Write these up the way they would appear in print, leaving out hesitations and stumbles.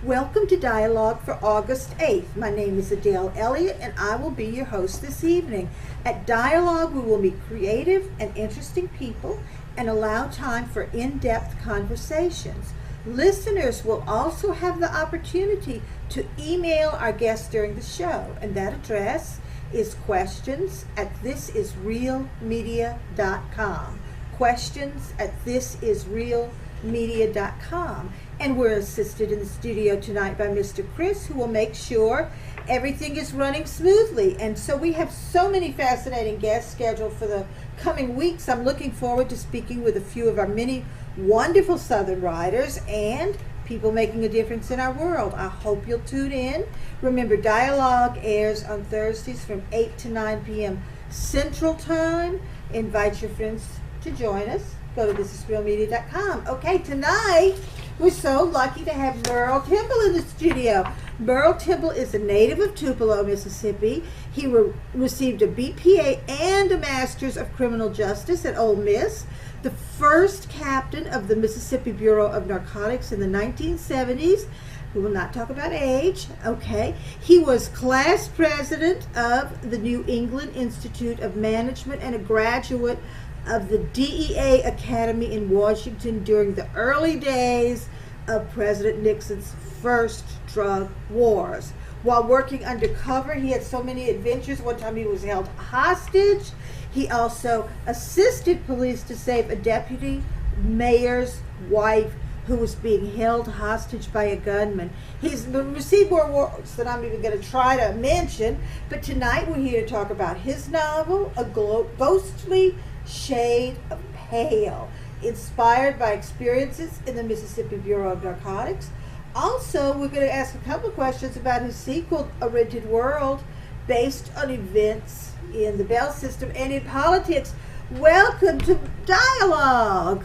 Welcome to Dialogue for August 8th. My name is Adele Elliott and I will be your host this evening. At Dialogue, we will meet creative and interesting people and allow time for in-depth conversations. Listeners will also have the opportunity to email our guests during the show, and that address is questions@thisisrealmedia.com. questions@thisisrealmedia.com. And we're assisted in the studio tonight by Mr. Chris, who will make sure everything is running smoothly. And so we have so many fascinating guests scheduled for the coming weeks. I'm looking forward to speaking with a few of our many wonderful Southern writers and people making a difference in our world. I hope you'll tune in. Remember, Dialogue airs on Thursdays from 8 to 9 p.m. Central Time. Invite your friends to join us. Go to thisisrealmedia.com. Okay, tonight we're so lucky to have Merle Temple in the studio. Merle Temple is a native of Tupelo, Mississippi. He received a BPA and a Master's of Criminal Justice at Ole Miss, the first captain of the Mississippi Bureau of Narcotics in the 1970s. We will not talk about age, okay? He was class president of the New England Institute of Management and a graduate of the DEA Academy in Washington during the early days of President Nixon's first drug wars. While working undercover, he had so many adventures. One time he was held hostage. He also assisted police to save a deputy mayor's wife who was being held hostage by a gunman. He's received more awards than I'm even going to try to mention, but tonight we're here to talk about his novel, A Ghostly Shade of Pale, inspired by experiences in the Mississippi Bureau of Narcotics. Also, we're going to ask a couple of questions about his sequel, A Rented World, based on events in the Bell system and in politics. Welcome to Dialogue.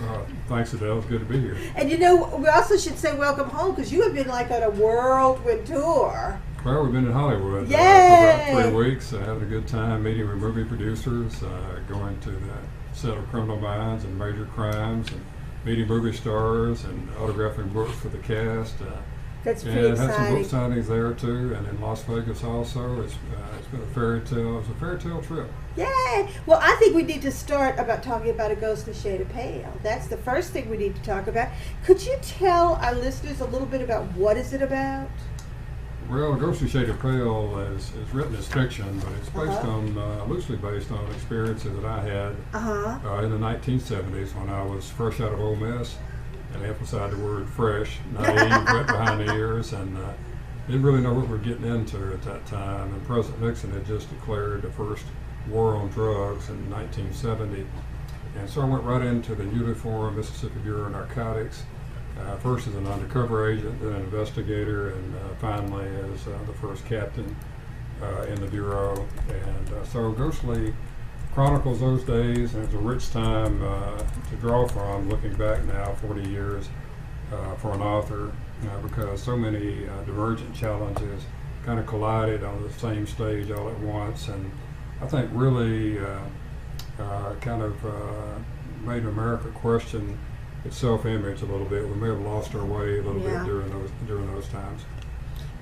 Thanks, Adele. It's good to be here. And you know, we also should say welcome home, because you have been like on a whirlwind tour. Well, we've been in Hollywood for Yay! about 3 weeks, having a good time, meeting with movie producers, going to the set of Criminal Minds and Major Crimes, and meeting movie stars and autographing books for the cast. That's pretty exciting. Had some book signings there too, and in Las Vegas also. It's been a fairy tale. It was a fairy tale trip. Yay! Well, I think we need to start about talking about A Ghostly Shade of Pale. That's the first thing we need to talk about. Could you tell our listeners a little bit about what is it about? Well, A Ghostly Shade of Pale is written as fiction, but it's based on, loosely based on experiences that I had in the 1970s when I was fresh out of Ole Miss, and I emphasize the word fresh, naive, wet behind the ears, and didn't really know what we were getting into at that time. And President Nixon had just declared the first war on drugs in 1970, and so I went right into the newly formed Mississippi Bureau of Narcotics. First as an undercover agent, then an investigator, and finally as the first captain in the Bureau. And so Ghostly chronicles those days, and it's a rich time to draw from, looking back now 40 years for an author, because so many divergent challenges kind of collided on the same stage all at once, and I think really kind of made America question its self-image a little bit. We may have lost our way a little bit during those times.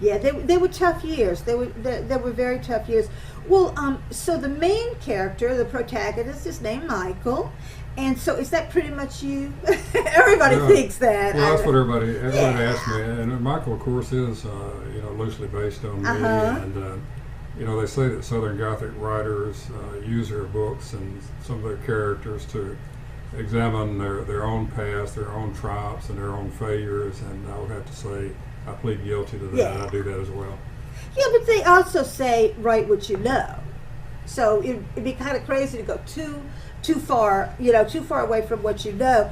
Yeah, they were tough years. They were very tough years. Well, so the main character, the protagonist, is named Michael, and so is that pretty much you? Everybody thinks that. Well, that's what everybody asks me. And Michael, of course, is loosely based on me. And they say that Southern Gothic writers use their books and some of their characters to examine their own past, their own triumphs, and their own failures. And I would have to say I plead guilty to that. Yeah. I do that as well. Yeah, but they also say write what you know. So it'd be kind of crazy to go too far away from what you know.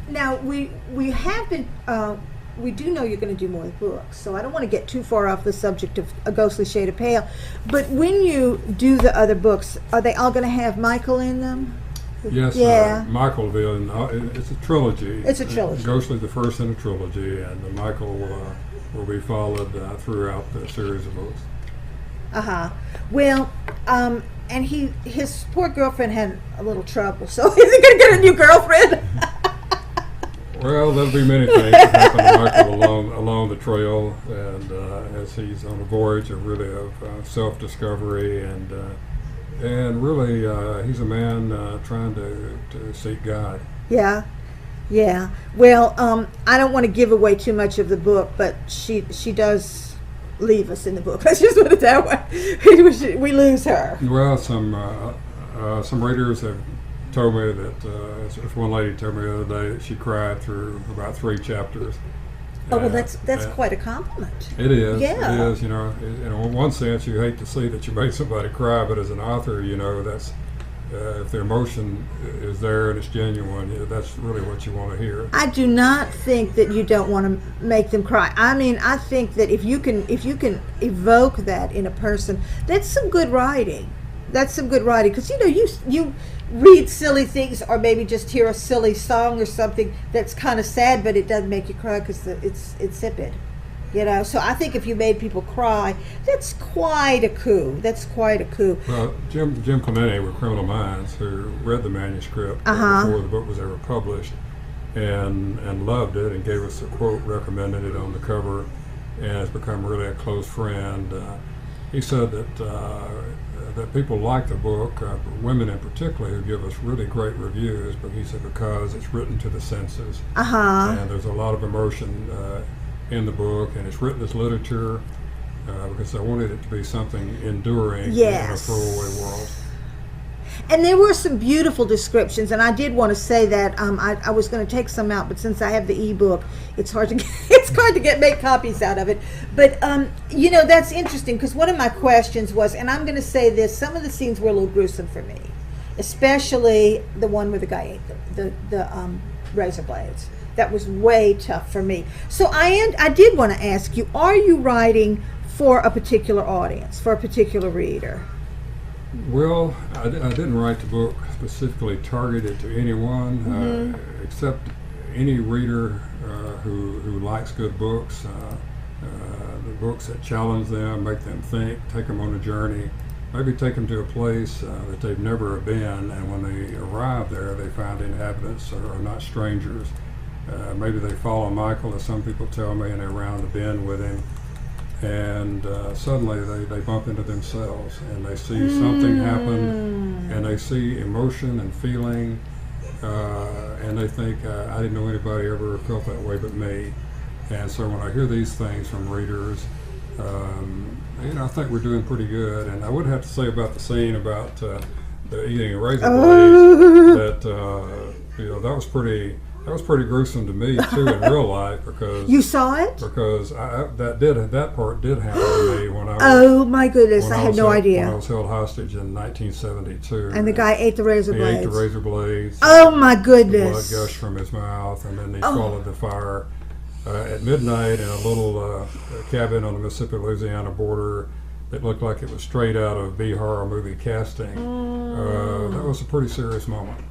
Now we have been. We do know you're going to do more books, so I don't want to get too far off the subject of A Ghostly Shade of Pale. But when you do the other books, are they all going to have Michael in them? Yes, Yeah. Michael will. It's a trilogy. It's a trilogy. Ghostly's the first in a trilogy, and Michael will be followed throughout the series of books. Well, and his poor girlfriend had a little trouble, so is he going to get a new girlfriend? Well, there'll be many things that happen to Michael along the trail, and as he's on a voyage of really of self-discovery, and really he's a man trying to seek God. Yeah. Yeah. Well, I don't want to give away too much of the book, but she does leave us in the book. Let's just put it that way. We lose her. Well, some readers have told me that one lady told me the other day that she cried through about 3 chapters. Oh, well, that's quite a compliment. It is. Yeah. It is. In one sense, you hate to see that you made somebody cry, but as an author, that's if the emotion is there and it's genuine, that's really what you want to hear. I do not think that you don't want to make them cry. I mean, I think that if you can evoke that in a person, that's some good writing. That's some good writing, because you read silly things, or maybe just hear a silly song or something that's kind of sad, but it doesn't make you cry because it's insipid. So I think if you made people cry, that's quite a coup. Well, Jim Clemente with Criminal Minds, who read the manuscript before the book was ever published, and loved it, and gave us a quote, recommended it on the cover, and has become really a close friend. He said that people like the book, women in particular, who give us really great reviews. But he said because it's written to the senses, and there's a lot of emotion in the book, and it's written as literature because I wanted it to be something enduring in a throwaway world. And there were some beautiful descriptions, and I did want to say that I was going to take some out, but since I have the ebook, it's hard to make copies out of it. But that's interesting, because one of my questions was, and I'm going to say this: some of the scenes were a little gruesome for me, especially the one where the guy ate the razor blades. That was way tough for me. So I did want to ask you: are you writing for a particular audience, for a particular reader? Well, I didn't write the book specifically targeted to anyone, except any reader who likes good books, the books that challenge them, make them think, take them on a journey, maybe take them to a place that they've never been, and when they arrive there, they find the inhabitants are not strangers. Maybe they follow Michael, as some people tell me, and they're around the bend with him. And suddenly they bump into themselves, and they see something happen, and they see emotion and feeling, and they think, I didn't know anybody ever felt that way but me. And so when I hear these things from readers, I think we're doing pretty good. And I would have to say about the scene about the eating a razor blades, that was pretty. That was pretty gruesome to me too in real life, because you saw it. Because that part did happen to me when I was. Oh my goodness! I had no idea. When I was held hostage in 1972. And the guy ate the razor blades. He ate the razor blades. Oh my goodness! The blood gushed from his mouth, and then he swallowed the fire at midnight in a little cabin on the Mississippi-Louisiana border. It looked like it was straight out of B-horror movie casting. That was a pretty serious moment.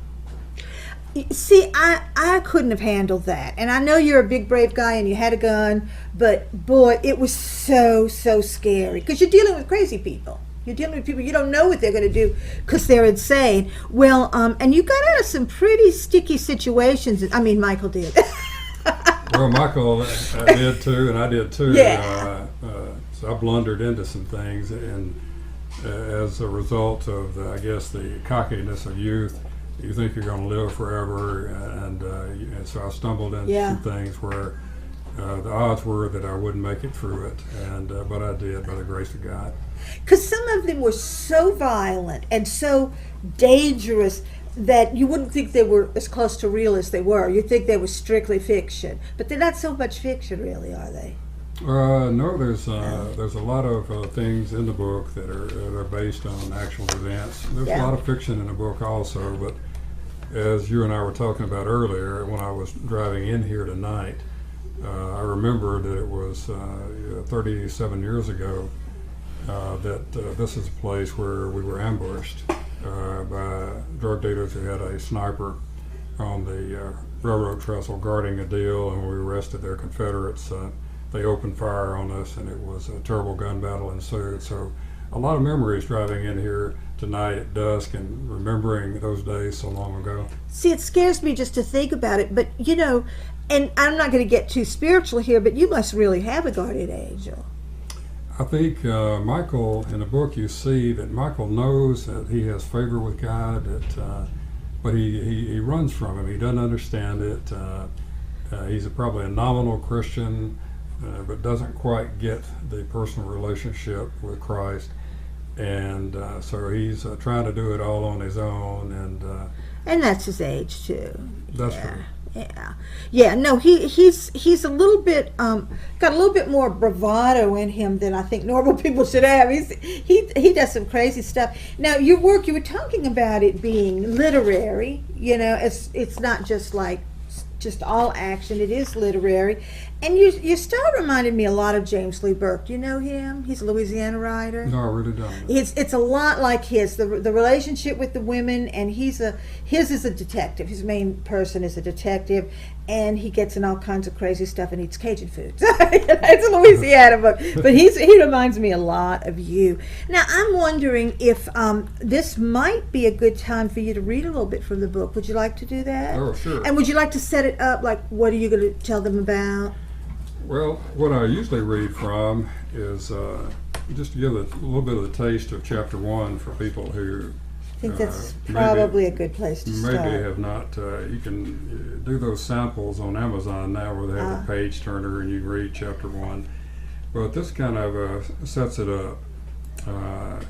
See, I couldn't have handled that. And I know you're a big, brave guy and you had a gun, but boy, it was so scary. Because you're dealing with crazy people. You're dealing with people you don't know what they're going to do because they're insane. Well, and you got out of some pretty sticky situations. I mean, Michael did. Well, Michael did too, and I did too. Yeah. So I blundered into some things, and as a result of, the cockiness of youth, you think you're going to live forever, and so I stumbled into some things where the odds were that I wouldn't make it through it, but I did, by the grace of God. Because some of them were so violent and so dangerous that you wouldn't think they were as close to real as they were. You'd think they were strictly fiction, but they're not so much fiction, really, are they? No, there's a lot of things in the book that are based on actual events. There's a lot of fiction in the book also, but as you and I were talking about earlier, when I was driving in here tonight, I remember that it was 37 years ago that this is a place where we were ambushed by drug dealers who had a sniper on the railroad trestle guarding a deal, and when we arrested their Confederates, they opened fire on us, and it was a terrible gun battle ensued. So a lot of memories driving in here tonight at dusk and remembering those days so long ago. See, it scares me just to think about it, but And I'm not going to get too spiritual here, but you must really have a guardian angel. I think Michael, in the book, you see that Michael knows that he has favor with God, but he runs from him. He doesn't understand it. He's probably a nominal Christian, but doesn't quite get the personal relationship with Christ. And so he's trying to do it all on his own. And that's his age, too. That's true. Yeah. No, he's a little bit got a little bit more bravado in him than I think normal people should have. He does some crazy stuff. Now, your work, you were talking about it being literary. It's not just all action. It is literary. And your style reminded me a lot of James Lee Burke. Do you know him? He's a Louisiana writer. No, I really don't. It's a lot like his. The relationship with the women, and his is a detective. His main person is a detective, and he gets in all kinds of crazy stuff and eats Cajun food. It's a Louisiana book, but he reminds me a lot of you. Now, I'm wondering if this might be a good time for you to read a little bit from the book. Would you like to do that? Oh, sure. And would you like to set it up? Like, what are you going to tell them about? Well, what I usually read from is just to give a little bit of the taste of chapter 1 for people who I think that's probably a good place to start. Maybe have not. You can do those samples on Amazon now where they have a page turner and you can read chapter 1. But this kind of sets it up.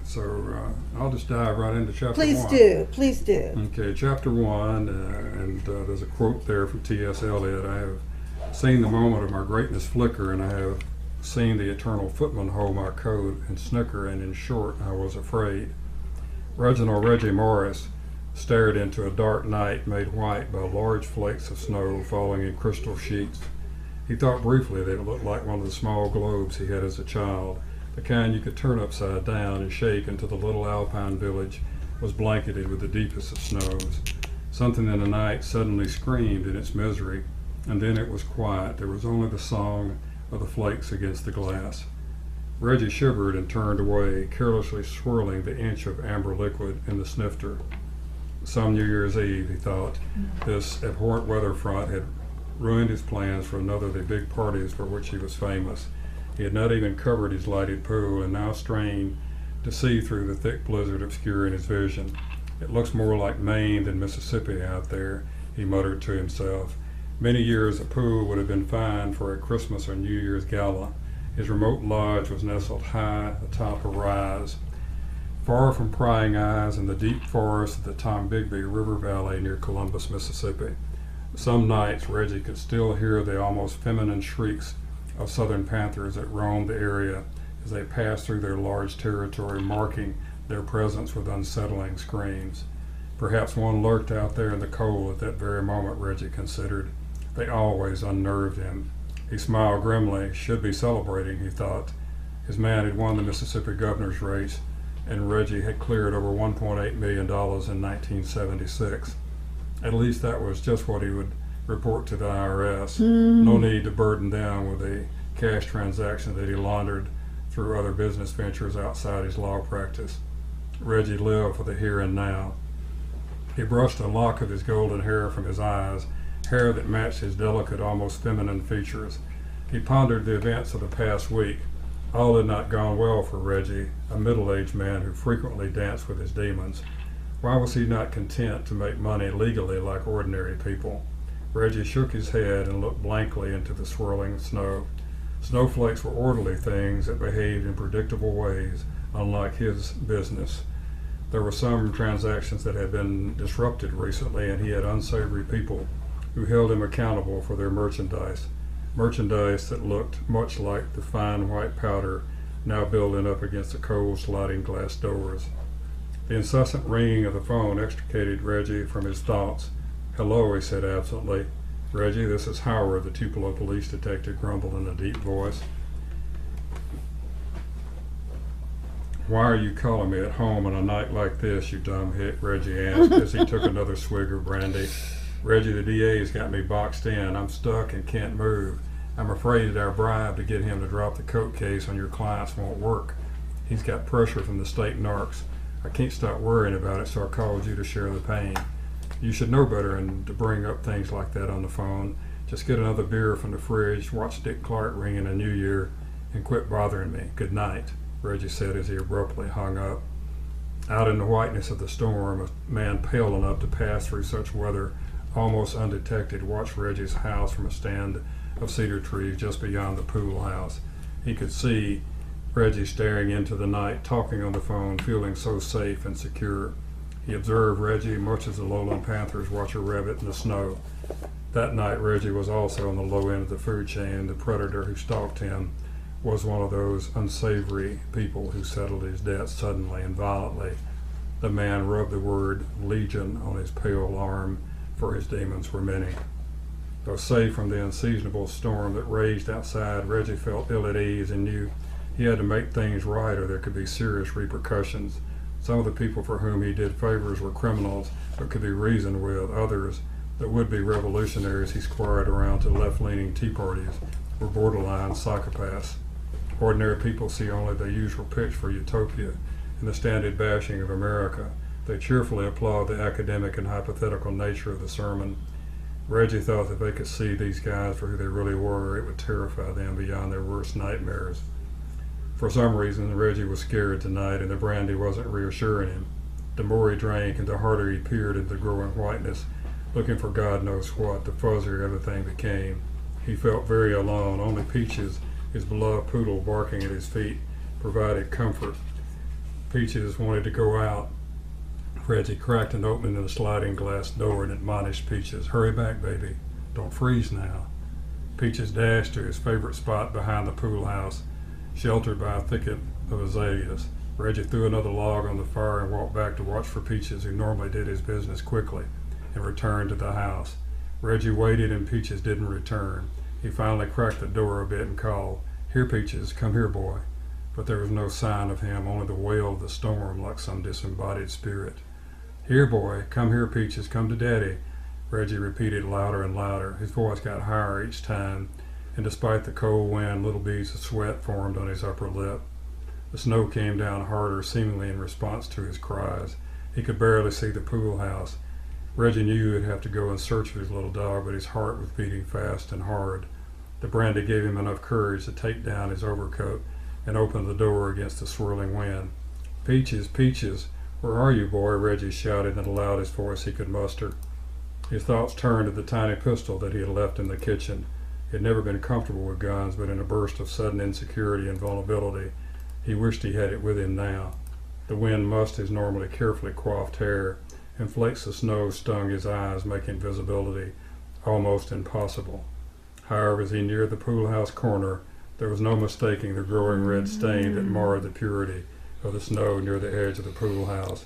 So I'll just dive right into chapter 1. Please do. Okay, chapter 1, and there's a quote there from T.S. Eliot. I have seen the moment of my greatness flicker, and I have seen the eternal footman hold my coat and snicker, and in short, I was afraid. Reginald Reggie Morris stared into a dark night made white by large flakes of snow falling in crystal sheets. He thought briefly that it looked like one of the small globes he had as a child, the kind you could turn upside down and shake until the little alpine village was blanketed with the deepest of snows. Something in the night suddenly screamed in its misery, and then it was quiet. There was only the song of the flakes against the glass. Reggie shivered and turned away, carelessly swirling the inch of amber liquid in the snifter. Some New Year's Eve, he thought. This abhorrent weather front had ruined his plans for another of the big parties for which he was famous. He had not even covered his lighted pool, and now strained to see through the thick blizzard obscuring his vision. It looks more like Maine than Mississippi out there, he muttered to himself. Many years a pool would have been fine for a Christmas or New Year's gala. His remote lodge was nestled high atop a rise, far from prying eyes in the deep forest of the Tombigbee River Valley near Columbus, Mississippi. Some nights Reggie could still hear the almost feminine shrieks of southern panthers that roamed the area as they passed through their large territory, marking their presence with unsettling screams. Perhaps one lurked out there in the cold at that very moment, Reggie considered. They always unnerved him. He smiled grimly. Should be celebrating, he thought. His man had won the Mississippi governor's race, and Reggie had cleared over $1.8 million in 1976. At least that was just what he would report to the IRS. No need to burden them with the cash transaction that he laundered through other business ventures outside his law practice. Reggie lived for the here and now. He brushed a lock of his golden hair from his eyes, hair that matched his delicate, almost feminine features. He pondered the events of the past week. All had not gone well for Reggie, a middle-aged man who frequently danced with his demons. Why was he not content to make money legally like ordinary people? Reggie shook his head and looked blankly into the swirling snow. Snowflakes were orderly things that behaved in predictable ways, unlike his business. There were some transactions that had been disrupted recently, and he had unsavory people who held him accountable for their merchandise that looked much like the fine white powder now building up against the cold sliding glass doors. The incessant ringing of the phone extricated Reggie from his thoughts. "Hello," he said absently. "Reggie, this is Howard," the Tupelo police detective grumbled in a deep voice. "Why are you calling me at home on a night like this, you dumb hit?" Reggie asked as he took another swig of brandy. "Reggie, the DA's got me boxed in. I'm stuck and can't move. I'm afraid that our bribe to get him to drop the coat case on your clients won't work. He's got pressure from the state narcs. I can't stop worrying about it, so I called you to share the pain. You should know better than to bring up things like that on the phone. Just get another beer from the fridge, watch Dick Clark ring in a New Year, and quit bothering me. Good night, Reggie said as he abruptly hung up. Out in the whiteness of the storm, a man pale enough to pass through such weather almost undetected watched Reggie's house from a stand of cedar trees just beyond the pool house. He could see Reggie staring into the night, talking on the phone, feeling so safe and secure. He observed Reggie much as the lowland panthers watch a rabbit in the snow. That night, Reggie was also on the low end of the food chain. The predator who stalked him was one of those unsavory people who settled his debts suddenly and violently. The man rubbed the word Legion on his pale arm, for his demons were many. Though safe from the unseasonable storm that raged outside, Reggie felt ill at ease and knew he had to make things right or there could be serious repercussions. Some of the people for whom he did favors were criminals but could be reasoned with. Others, that would-be revolutionaries he squired around to left-leaning tea parties, were borderline psychopaths. Ordinary people see only the usual pitch for utopia and the standard bashing of America. They cheerfully applaud the academic and hypothetical nature of the sermon. Reggie thought that they could see these guys for who they really were, it would terrify them beyond their worst nightmares. For some reason, Reggie was scared tonight, and the brandy wasn't reassuring him. The more he drank and the harder he peered into the growing whiteness, looking for God knows what, the fuzzier everything became. He felt very alone. Only Peaches, his beloved poodle barking at his feet, provided comfort. Peaches wanted to go out. Reggie cracked an opening in the sliding glass door and admonished Peaches, "Hurry back, baby. Don't freeze now." Peaches dashed to his favorite spot behind the pool house, sheltered by a thicket of azaleas. Reggie threw another log on the fire and walked back to watch for Peaches, who normally did his business quickly, and returned to the house. Reggie waited and Peaches didn't return. He finally cracked the door a bit and called, "Here, Peaches, come here, boy." But there was no sign of him, only the wail of the storm like some disembodied spirit. "Here, boy, come here, Peaches, come to Daddy," Reggie repeated louder and louder. His voice got higher each time, and despite the cold wind, little beads of sweat formed on his upper lip. The snow came down harder, seemingly in response to his cries. He could barely see the pool house. Reggie knew he'd have to go in search of his little dog, but his heart was beating fast and hard. The brandy gave him enough courage to take down his overcoat and open the door against the swirling wind. "Peaches, Peaches, where are you, boy?" Reggie shouted in the loudest voice he could muster. His thoughts turned to the tiny pistol that he had left in the kitchen. He had never been comfortable with guns, but in a burst of sudden insecurity and vulnerability, he wished he had it with him now. The wind mussed his normally carefully coiffed hair, and flakes of snow stung his eyes, making visibility almost impossible. However, as he neared the pool house corner, there was no mistaking the growing red stain that marred the purity of the snow near the edge of the pool house.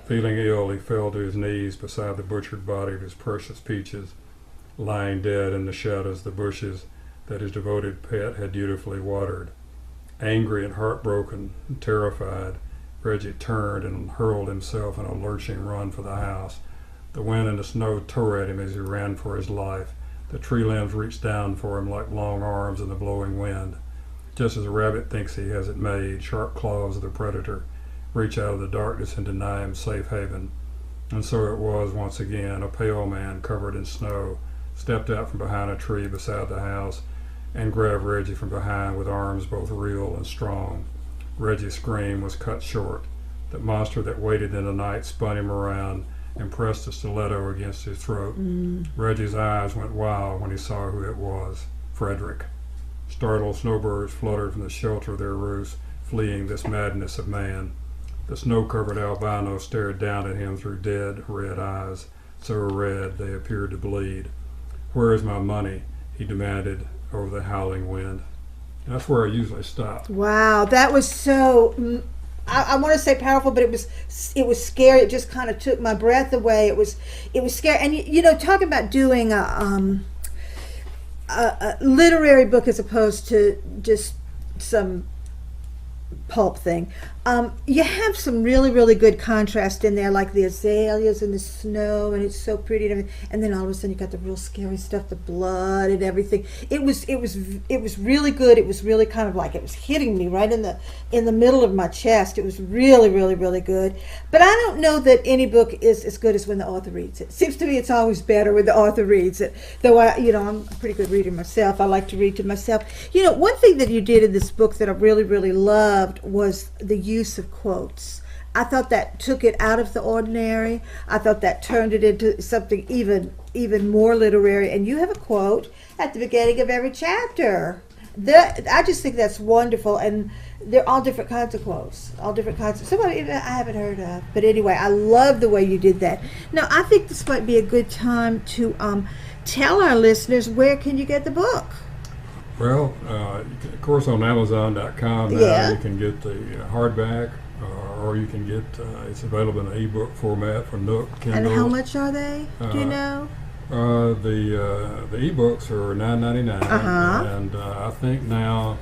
Feeling ill, he fell to his knees beside the butchered body of his precious Peaches, lying dead in the shadows of the bushes that his devoted pet had dutifully watered. Angry and heartbroken and terrified, Reggie turned and hurled himself in a lurching run for the house. The wind and the snow tore at him as he ran for his life. The tree limbs reached down for him like long arms in the blowing wind. Just as a rabbit thinks he has it made, sharp claws of the predator reach out of the darkness and deny him safe haven. And so it was once again. A pale man covered in snow stepped out from behind a tree beside the house and grabbed Reggie from behind with arms both real and strong. Reggie's scream was cut short. The monster that waited in the night spun him around and pressed a stiletto against his throat. Reggie's eyes went wild when he saw who it was. Frederick. Startled snowbirds fluttered from the shelter of their roofs, fleeing this madness of man. The snow-covered albino stared down at him through dead, red eyes, so red they appeared to bleed. "Where is my money?" he demanded over the howling wind. And that's where I usually stop. Wow, that was so, I want to say powerful, but it was scary. It just kind of took my breath away. It was scary. And you know, talking about doing a literary book as opposed to just some pulp thing. You have some really, really good contrast in there, like the azaleas and the snow, and it's so pretty and everything. And then all of a sudden, you got the real scary stuff, the blood and everything. It was really good. It was really kind of like it was hitting me right in the middle of my chest. It was really, really, really good. But I don't know that any book is as good as when the author reads it. Seems to me it's always better when the author reads it. Though I'm a pretty good reader myself. I like to read to myself. One thing that you did in this book that I really, really loved was the use of quotes. I thought that took it out of the ordinary. I thought that turned it into something even more literary. And you have a quote at the beginning of every chapter. I just think that's wonderful, and they're all different kinds of quotes, all different kinds of. Some of them I haven't heard of, but anyway, I love the way you did that. Now, I think this might be a good time to tell our listeners where can you get the book. Well, of course, on Amazon.com now you can get the hardback, or you can get it's available in an ebook format for Nook, Kindle. And how much are they? Do you know? The ebooks are $9.99, and I think now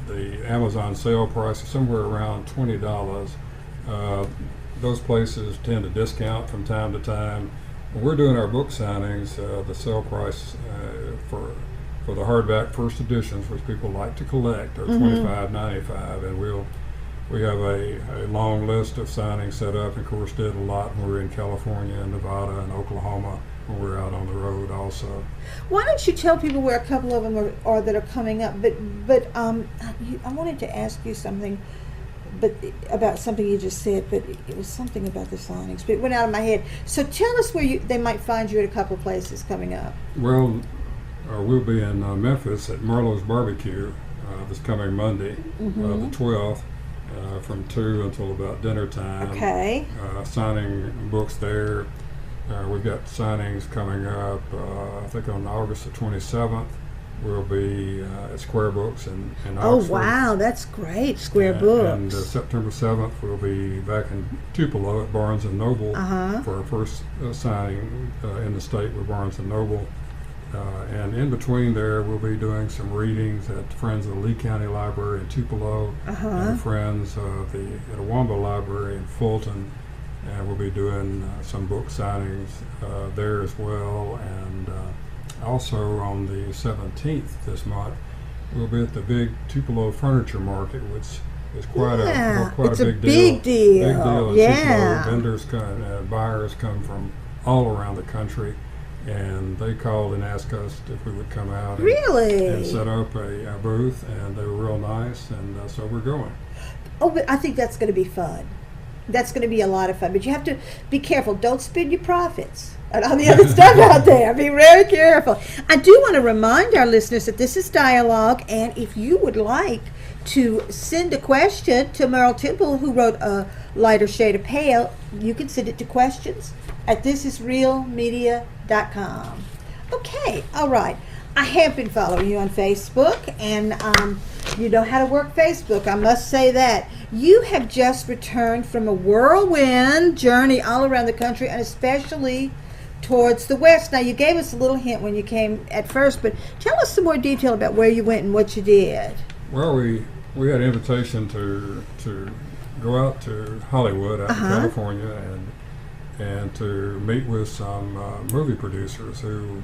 the Amazon sale price is somewhere around $20. Those places tend to discount from time to time. When we're doing our book signings, the sale price for the hardback first editions, which people like to collect, are $25.95, and we have a long list of signings set up. Of course, did a lot when we were in California and Nevada and Oklahoma when we were out on the road also. Why don't you tell people where a couple of them are that are coming up? But I wanted to ask you something, but about something you just said, but it was something about the signings, but it went out of my head. So tell us where they might find you at a couple of places coming up. Well, we'll be in Memphis at Merle's Barbecue this coming Monday, the 12th, from 2 until about dinner time. Okay. Signing books there. We've got signings coming up, I think on August the 27th. We'll be at Square Books in Oxford. Oh, wow, that's great, Square Books. And September 7th, we'll be back in Tupelo at Barnes & Noble for our first signing in the state with Barnes & Noble. And in between there, we'll be doing some readings at Friends of the Lee County Library in Tupelo, and Friends of the Etowamba Library in Fulton. And we'll be doing some book signings there as well. And also on the 17th this month, we'll be at the big Tupelo Furniture Market, which is quite a big deal. Big deal in Tupelo. Vendors buyers come from all around the country. And they called and asked us if we would come out and set up a booth, and they were real nice, and so we're going. Oh, but I think that's going to be fun. That's going to be a lot of fun, but you have to be careful. Don't spend your profits on all the other stuff out there. Be very careful. I do want to remind our listeners that this is Dialogue, and if you would like to send a question to Merle Temple, who wrote A Lighter Shade of Pale, you can send it to questions at thisisrealmedia.com. Okay, all right. I have been following you on Facebook, and you know how to work Facebook, I must say that. You have just returned from a whirlwind journey all around the country, and especially towards the west. Now, you gave us a little hint when you came at first, but tell us some more detail about where you went and what you did. Well, we had an invitation to go out to Hollywood, out in California, and to meet with some movie producers who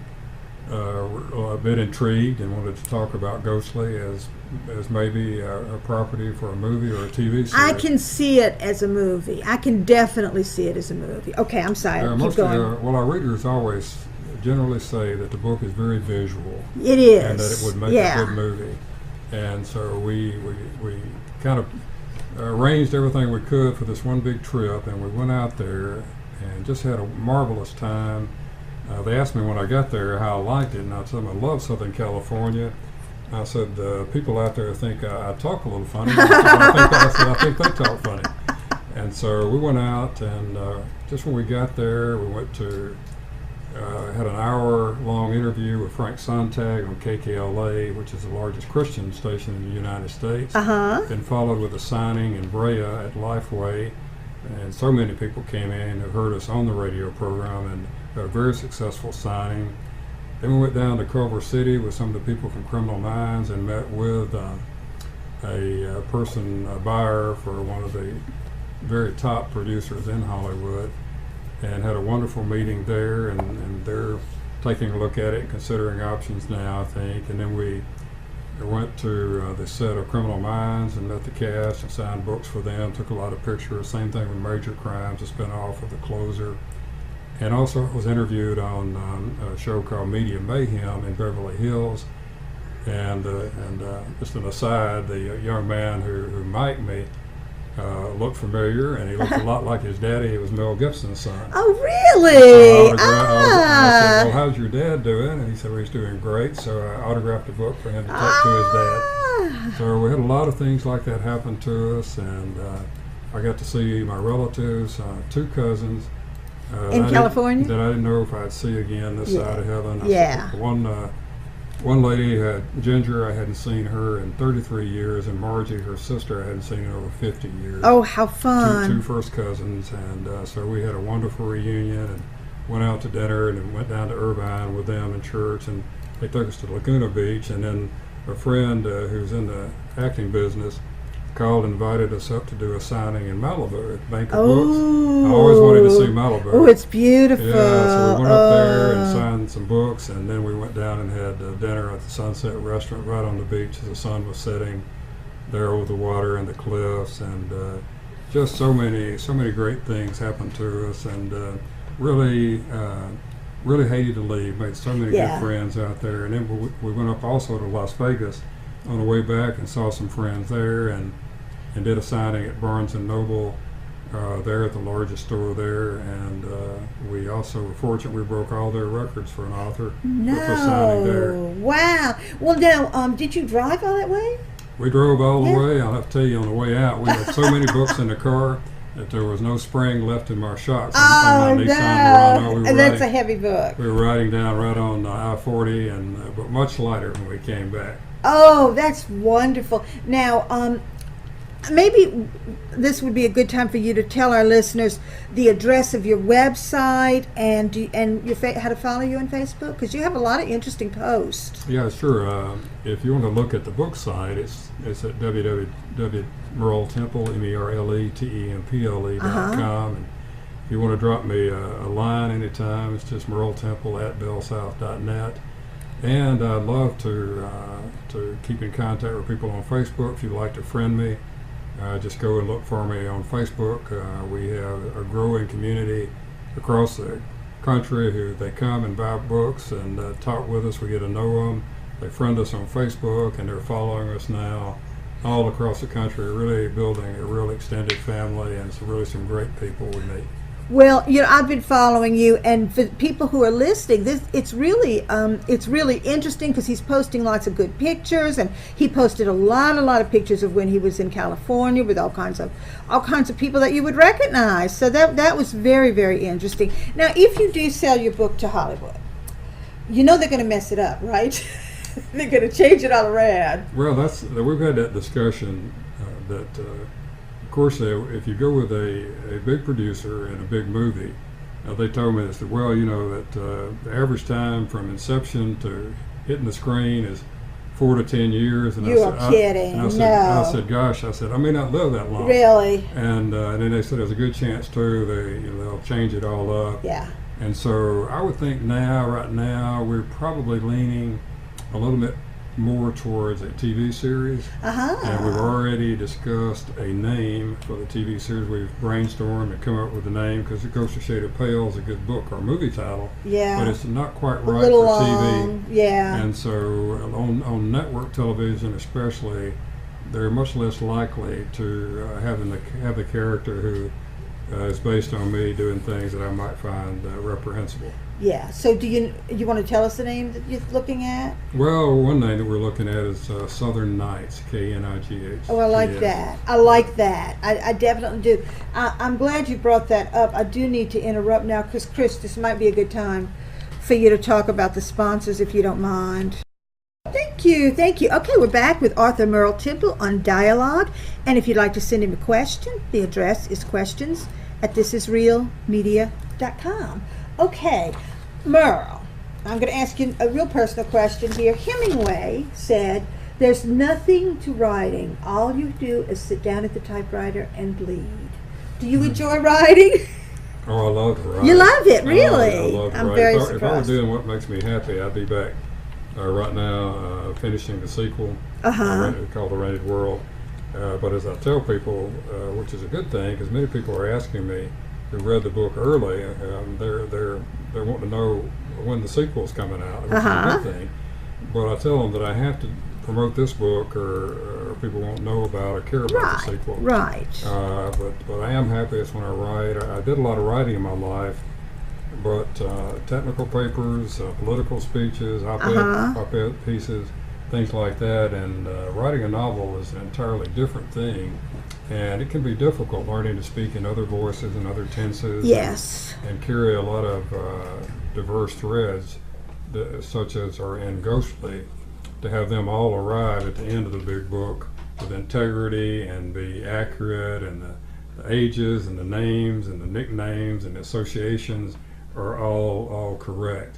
were a bit intrigued and wanted to talk about Ghostly as maybe a property for a movie or a TV series. I can see it as a movie. I can definitely see it as a movie. Okay, I'm sorry. Keep going. Our readers always generally say that the book is very visual. It is. And that it would make a good movie. And so we kind of arranged everything we could for this one big trip, and we went out there and just had a marvelous time. They asked me when I got there how I liked it, and I told them I love Southern California. I said, people out there think I talk a little funny. I think they talk funny. And so we went out, and just when we got there, we went to, had an hour-long interview with Frank Sontag on KKLA, which is the largest Christian station in the United States. Then followed with a signing in Brea at Lifeway. And so many people came in who heard us on the radio program and had a very successful signing. Then we went down to Culver City with some of the people from Criminal Minds and met with a buyer for one of the very top producers in Hollywood, and had a wonderful meeting there, and they're taking a look at it and considering options now, I think. And then we went to the set of Criminal Minds and met the cast and signed books for them, took a lot of pictures. Same thing with Major Crimes, a spinoff of The Closer. And also was interviewed on a show called Media Mayhem in Beverly Hills. And just an aside, the young man who mic'd me looked familiar, and he looked a lot like his daddy. He was Mel Gibson's son. Oh, really? I said, well, how's your dad doing? And he said, well, he's doing great. So I autographed a book for him to take to his dad. So we had a lot of things like that happen to us, and I got to see my relatives, 2 cousins. In California? That I didn't know if I'd see again this side of heaven. Yeah. One lady, Ginger, I hadn't seen her in 33 years, and Margie, her sister, I hadn't seen in over 50 years. Oh, how fun. Two first cousins, and so we had a wonderful reunion, and went out to dinner, and then went down to Irvine with them in church, and they took us to Laguna Beach, and then a friend who's in the acting business called and invited us up to do a signing in Malibu at Bank of Books. I always wanted to see Malibu. Oh, it's beautiful. Yeah, so we went up there and signed some books, and then we went down and had dinner at the Sunset Restaurant right on the beach as the sun was setting there over the water and the cliffs, and just so many great things happened to us, and really hated to leave. Made so many good friends out there, and then we went up also to Las Vegas on the way back and saw some friends there, and did a signing at Barnes & Noble there at the largest store there, and we also were fortunate we broke all their records for an author for signing there. Wow. Well, now, did you drive all that way? We drove all the way. I'll have to tell you, on the way out, we had so many books in the car that there was no spring left in my shocks. Oh, on my no. Nissan And that's a heavy book. We were riding down right on I-40, and but much lighter when we came back. Oh, that's wonderful. Now, maybe this would be a good time for you to tell our listeners the address of your website and how to follow you on Facebook, because you have a lot of interesting posts. Yeah, sure. If you want to look at the book site, it's at www.merletemple, MERLETEMPLE.com. And if you want to drop me a line anytime, it's just merletemple@bellsouth.net. And I'd love to keep in contact with people on Facebook. If you'd like to friend me, just go and look for me on Facebook. We have a growing community across the country who they come and buy books and talk with us. We get to know them. They friend us on Facebook, and they're following us now all across the country. Really building a real extended family, and it's really some great people we meet. Well, I've been following you, and for people who are listening, it's really interesting because he's posting lots of good pictures, and he posted a lot of pictures of when he was in California with all kinds of people that you would recognize. So that was very, very interesting. Now, if you do sell your book to Hollywood, they're going to mess it up, right? They're going to change it all around. Well, we've had that discussion that. Of course, if you go with a big producer and a big movie, they told me, they said, well, that the average time from inception to hitting the screen is 4 to 10 years. And you are kidding. I said, gosh, I may not live that long. Really? And then they said there's a good chance, too, they'll change it all up. Yeah. And so I would think right now, we're probably leaning a little bit more towards a TV series. And we've already discussed a name for the TV series. We've brainstormed and come up with a name, because The Ghost of Shade of Pale is a good book or movie title. Yeah. But it's not quite right for TV. Yeah. And so on network television especially, they're much less likely to have a character who is based on me doing things that I might find reprehensible. Yeah. So do you want to tell us the name that you're looking at? Well, one name that we're looking at is Southern Nights, K-N-I-G-H. Oh, I like that. I like that. I definitely do. I'm glad you brought that up. I do need to interrupt now, because, Chris, this might be a good time for you to talk about the sponsors, if you don't mind. Thank you. Okay, we're back with author Merle Temple on Dialogue. And if you'd like to send him a question, the address is questions@thisisrealmedia.com. Okay, Merle, I'm going to ask you a real personal question here. Hemingway said There's nothing to writing. All you do is sit down at the typewriter and bleed. Do you enjoy writing? Oh, I love to write. You love it, really? I love to I'm write. very If I were surprised. doing what makes me happy, I'd be back right now finishing the sequel called The Rented World. But as I tell people, which is a good thing, because many people are asking me who read the book early, they're wanting to know when the sequel's coming out, which is a good thing. But I tell them that I have to promote this book, or people won't know about or care about the sequel. Right. But I am happiest when I write. I did a lot of writing in my life, but technical papers, political speeches, op-ed pieces, things like that. And writing a novel is an entirely different thing, and it can be difficult learning to speak in other voices and other tenses. Yes. And carry a lot of diverse threads, such as are in Ghostly, to have them all arrive at the end of the big book with integrity and be accurate, and the ages and the names and the nicknames and the associations are all correct.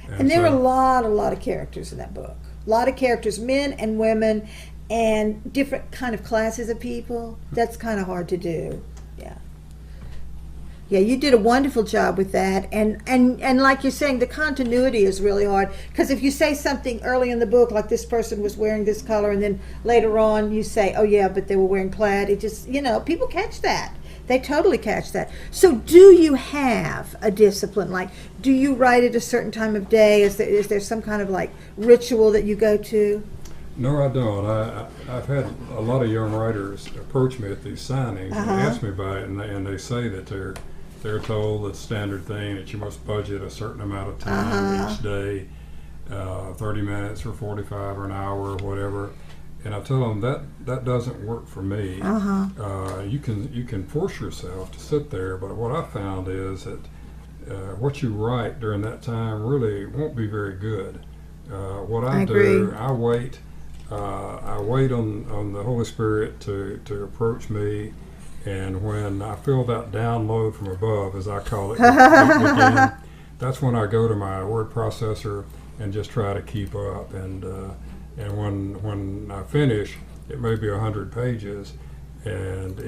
And there are a lot of characters in that book. A lot of characters, men and women, and different kind of classes of people. That's kind of hard to do. Yeah. Yeah, you did a wonderful job with that, and like you're saying, the continuity is really hard, because if you say something early in the book, like this person was wearing this color, and then later on you say, oh yeah, but they were wearing plaid, it just, people catch that. They totally catch that. So do you have a discipline? Like, do you write at a certain time of day? Is there some kind of like ritual that you go to? No, I don't. I've had a lot of young writers approach me at these signings and ask me about it, and they say that they're told the standard thing that you must budget a certain amount of time each day, 30 minutes or 45 or an hour or whatever. And I tell them that doesn't work for me. You can force yourself to sit there, but what I found is that what you write during that time really won't be very good. What I do, I wait on the Holy Spirit to approach me. And when I feel that download from above, as I call it, again, that's when I go to my word processor and just try to keep up. And when I finish, it may be 100 pages, and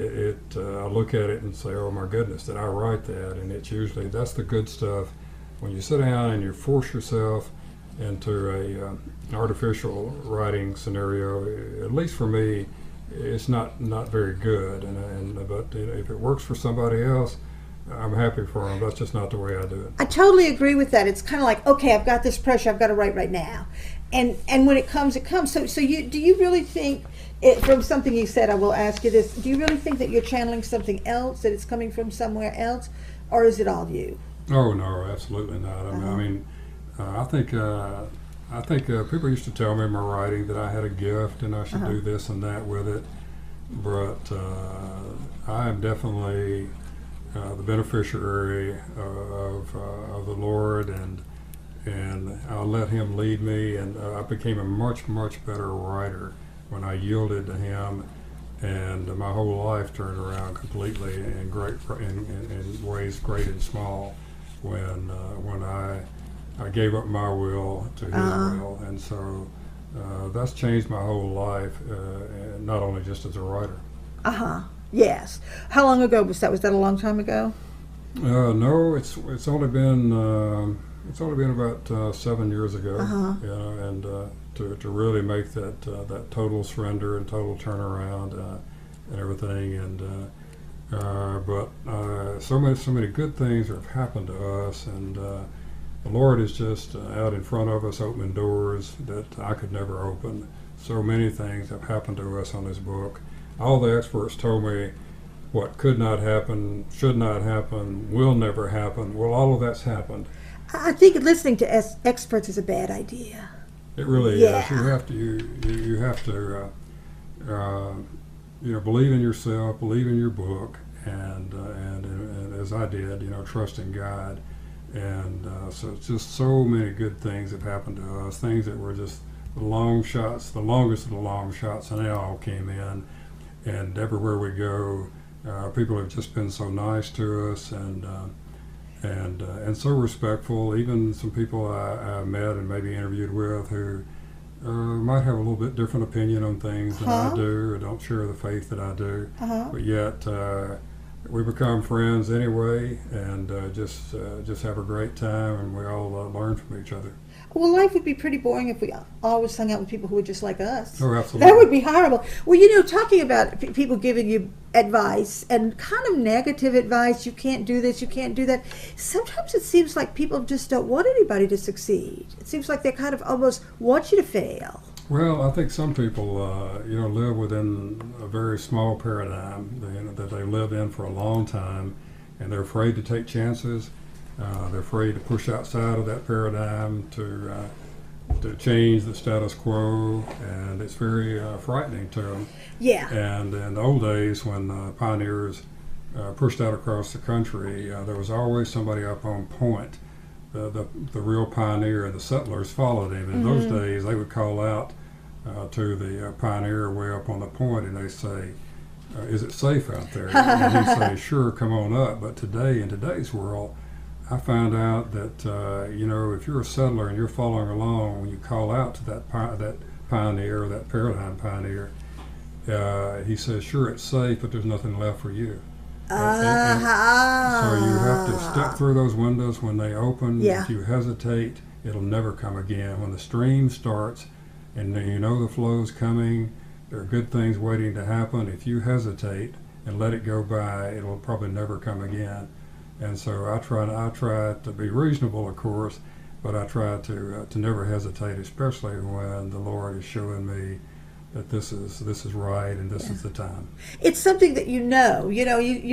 I look at it and say, oh my goodness, did I write that? And it's usually, that's the good stuff. When you sit down and you force yourself into an artificial writing scenario, at least for me, it's not very good, but if it works for somebody else, I'm happy for them. That's just not the way I do it. I totally agree with that. It's kind of like, okay, I've got this pressure, I've got to write right now, and when it comes, it comes. So do you really think, from something you said, I will ask you this: do you really think that you're channeling something else, that it's coming from somewhere else, or is it all you? Oh no, absolutely not. I think people used to tell me in my writing that I had a gift and I should do this and that with it, but I am definitely the beneficiary of the Lord, and I'll let Him lead me. And I became a much better writer when I yielded to Him, and my whole life turned around completely in ways great and small when I gave up my will to His will, and so that's changed my whole life, not only just as a writer. Yes. How long ago was that? Was that a long time ago? No, it's only been about 7 years ago. And to really make that total surrender and total turnaround and everything, and but so many good things have happened to us, and the Lord is just out in front of us, opening doors that I could never open. So many things have happened to us on this book. All the experts told me what could not happen, should not happen, will never happen. Well, all of that's happened. I think listening to experts is a bad idea. It really is. You have to believe in yourself, believe in your book, and as I did, trust in God. And so it's just so many good things have happened to us, things that were just the long shots, the longest of the long shots, and they all came in. And everywhere we go, people have just been so nice to us, and so respectful. Even some people I met and maybe interviewed with who might have a little bit different opinion on things than I do, or don't share the faith that I do, but yet we become friends anyway, and just have a great time, and we all learn from each other. Well, life would be pretty boring if we always hung out with people who were just like us. Oh, absolutely. That would be horrible. Well, talking about people giving you advice and kind of negative advice, you can't do this, you can't do that. Sometimes it seems like people just don't want anybody to succeed. It seems like they kind of almost want you to fail. Well, I think some people, live within a very small paradigm that they lived in for a long time, and they're afraid to take chances. They're afraid to push outside of that paradigm to change the status quo, and it's very frightening to them. Yeah. And in the old days, when pioneers pushed out across the country, there was always somebody up on point. The real pioneer, and the settlers followed him. In those days, they would call out to the pioneer way up on the point, and they say, "Is it safe out there?" And he'd say, "Sure, come on up." But today, in today's world, I found out that if you're a settler and you're following along, when you call out to that pioneer, that paradigm pioneer, he says, "Sure, it's safe, but there's nothing left for you." And so you have to step through those windows when they open. Yeah. If you hesitate, it'll never come again. When the stream starts and the flow's coming, there are good things waiting to happen. If you hesitate and let it go by, it'll probably never come again. And so I try to be reasonable, of course, but I try to never hesitate, especially when the Lord is showing me that this is right and this is the time. It's something that you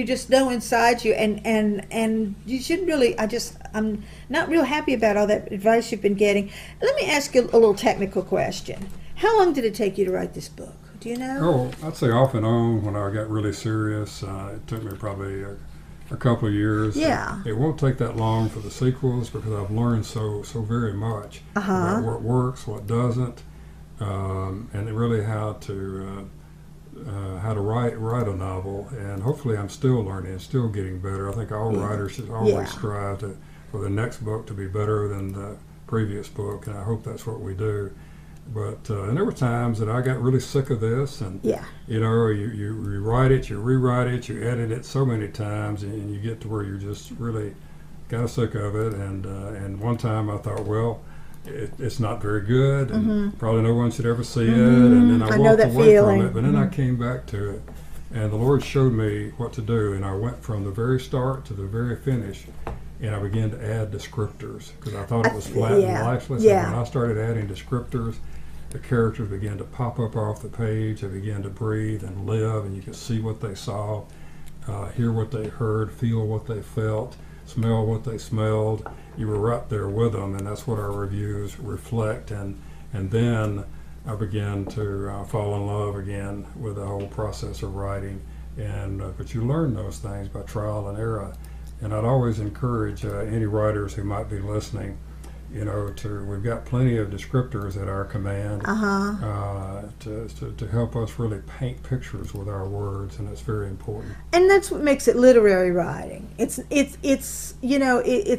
just know inside you, and you shouldn't really. I'm not real happy about all that advice you've been getting. Let me ask you a little technical question. How long did it take you to write this book? Do you know? Oh, I'd say off and on. When I got really serious, it took me probably a couple of years. Yeah. It won't take that long for the sequels, because I've learned so very much about what works, what doesn't, and really how to write a novel. And hopefully I'm still learning, still getting better. I think all writers should always strive for the next book to be better than the previous book, and I hope that's what we do. But and there were times that I got really sick of this, and you rewrite it, you rewrite it, you edit it so many times, and you get to where you just really got sick of it. And one time I thought, well, it's not very good, and probably no one should ever see it. And then I walked away from it, but then I came back to it, and the Lord showed me what to do, and I went from the very start to the very finish. And I began to add descriptors, because I thought it was flat and lifeless. And when I started adding descriptors, the characters began to pop up off the page. They began to breathe and live, and you could see what they saw, hear what they heard, feel what they felt, smell what they smelled. You were right there with them, and that's what our reviews reflect. And then I began to fall in love again with the whole process of writing. But you learn those things by trial and error. And I'd always encourage any writers who might be listening, we've got plenty of descriptors at our command to help us really paint pictures with our words, and it's very important. And that's what makes it literary writing. It's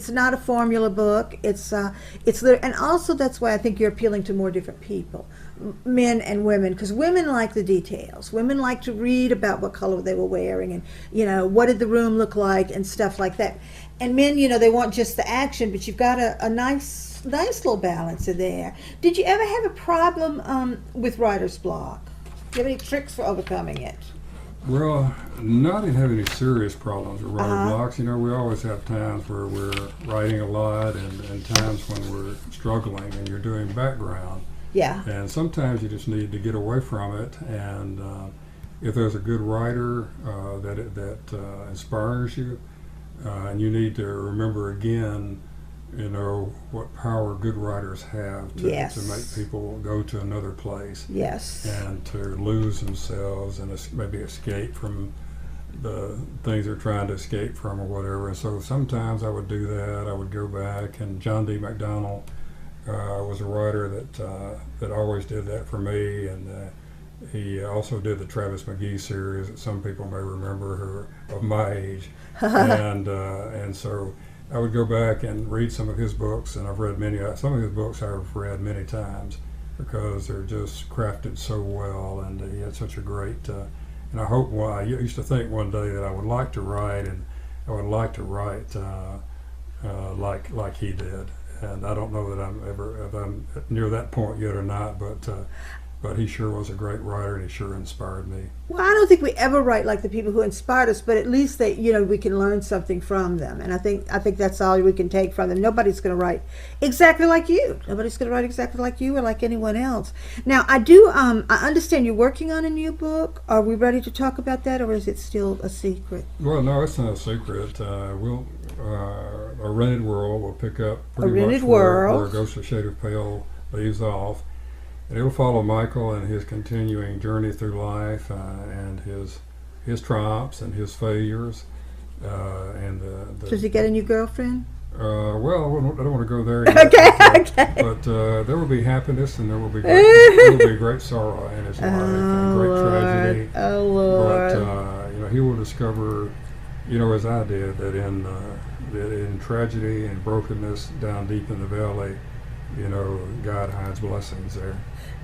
not a formula book. And also that's why I think you're appealing to more different people, men and women, because women like the details. Women like to read about what color they were wearing, and what did the room look like, and stuff like that. And men, they want just the action, but you've got a nice little balance in there. Did you ever have a problem with writer's block? Do you have any tricks for overcoming it? Well, not in having any serious problems with writer blocks. We always have times where we're writing a lot, and times when we're struggling and you're doing background. Yeah. And sometimes you just need to get away from it. And if there's a good writer that inspires you, and you need to remember again, what power good writers have to make people go to another place. Yes. And to lose themselves and maybe escape from the things they're trying to escape from or whatever. And so sometimes I would do that. I would go back, and John D. MacDonald was a writer that always did that for me, and he also did the Travis McGee series that some people may remember who are of my age, and so I would go back and read some of his books, and I've read some of his books I've read many times, because they're just crafted so well, and he had such a great. And I hope. Well, I used to think one day that I would like to write, and I would like to write like he did. And I don't know that if I'm near that point yet or not, but he sure was a great writer, and he sure inspired me. Well, I don't think we ever write like the people who inspired us, but at least we can learn something from them. And I think that's all we can take from them. Nobody's going to write exactly like you. Nobody's going to write exactly like you or like anyone else. Now, I understand you're working on a new book. Are we ready to talk about that, or is it still a secret? Well, no, it's not a secret. A Rented World will pick up pretty much where Ghost of Shade of Pale leaves off. And it'll follow Michael and his continuing journey through life, and his triumphs and his failures. Does he get a new girlfriend? Well, I don't want to go there yet. Okay. But there will be happiness, and there will be great sorrow in his life, and great tragedy. Oh Lord! But he will discover, as I did, that in tragedy and brokenness down deep in the valley, God hides blessings there.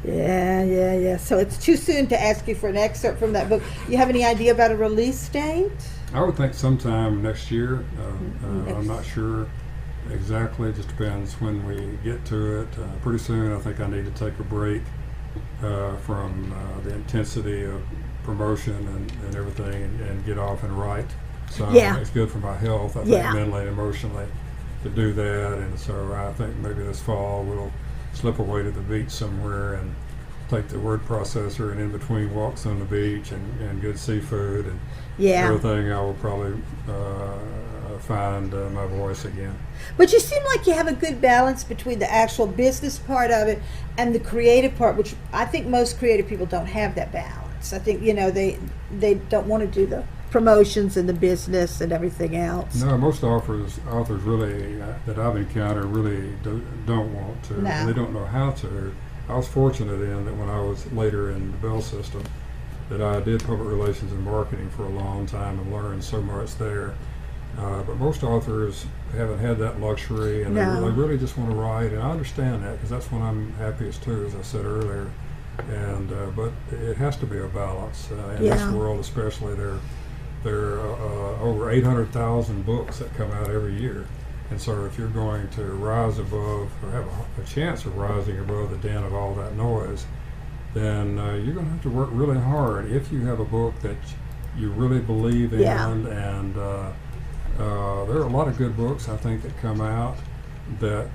Yeah. So it's too soon to ask you for an excerpt from that book. You have any idea about a release date? I would think sometime next year. I'm not sure exactly. It just depends when we get to it. Pretty soon, I think I need to take a break from the intensity of promotion and everything, and get off and write. So it's good for my health, I think, mentally and emotionally, to do that. And so I think maybe this fall we'll slip away to the beach somewhere and take the word processor, and in between walks on the beach and good seafood and everything, I will probably find my voice again. But you seem like you have a good balance between the actual business part of it and the creative part, which I think most creative people don't have that balance. I think they don't want to do the promotions and the business and everything else. No, most authors really that I've encountered really don't want to. No. They don't know how to. I was fortunate in that when I was later in the Bell system, that I did public relations and marketing for a long time and learned so much there. But most authors haven't had that luxury, and they really just want to write. And I understand that, because that's when I'm happiest too, as I said earlier. And but it has to be a balance in this world, especially. There are over 800,000 books that come out every year. And so if you're going to rise above, or have a chance of rising above the din of all that noise, then you're going to have to work really hard if you have a book that you really believe in. And there are a lot of good books, I think, that come out that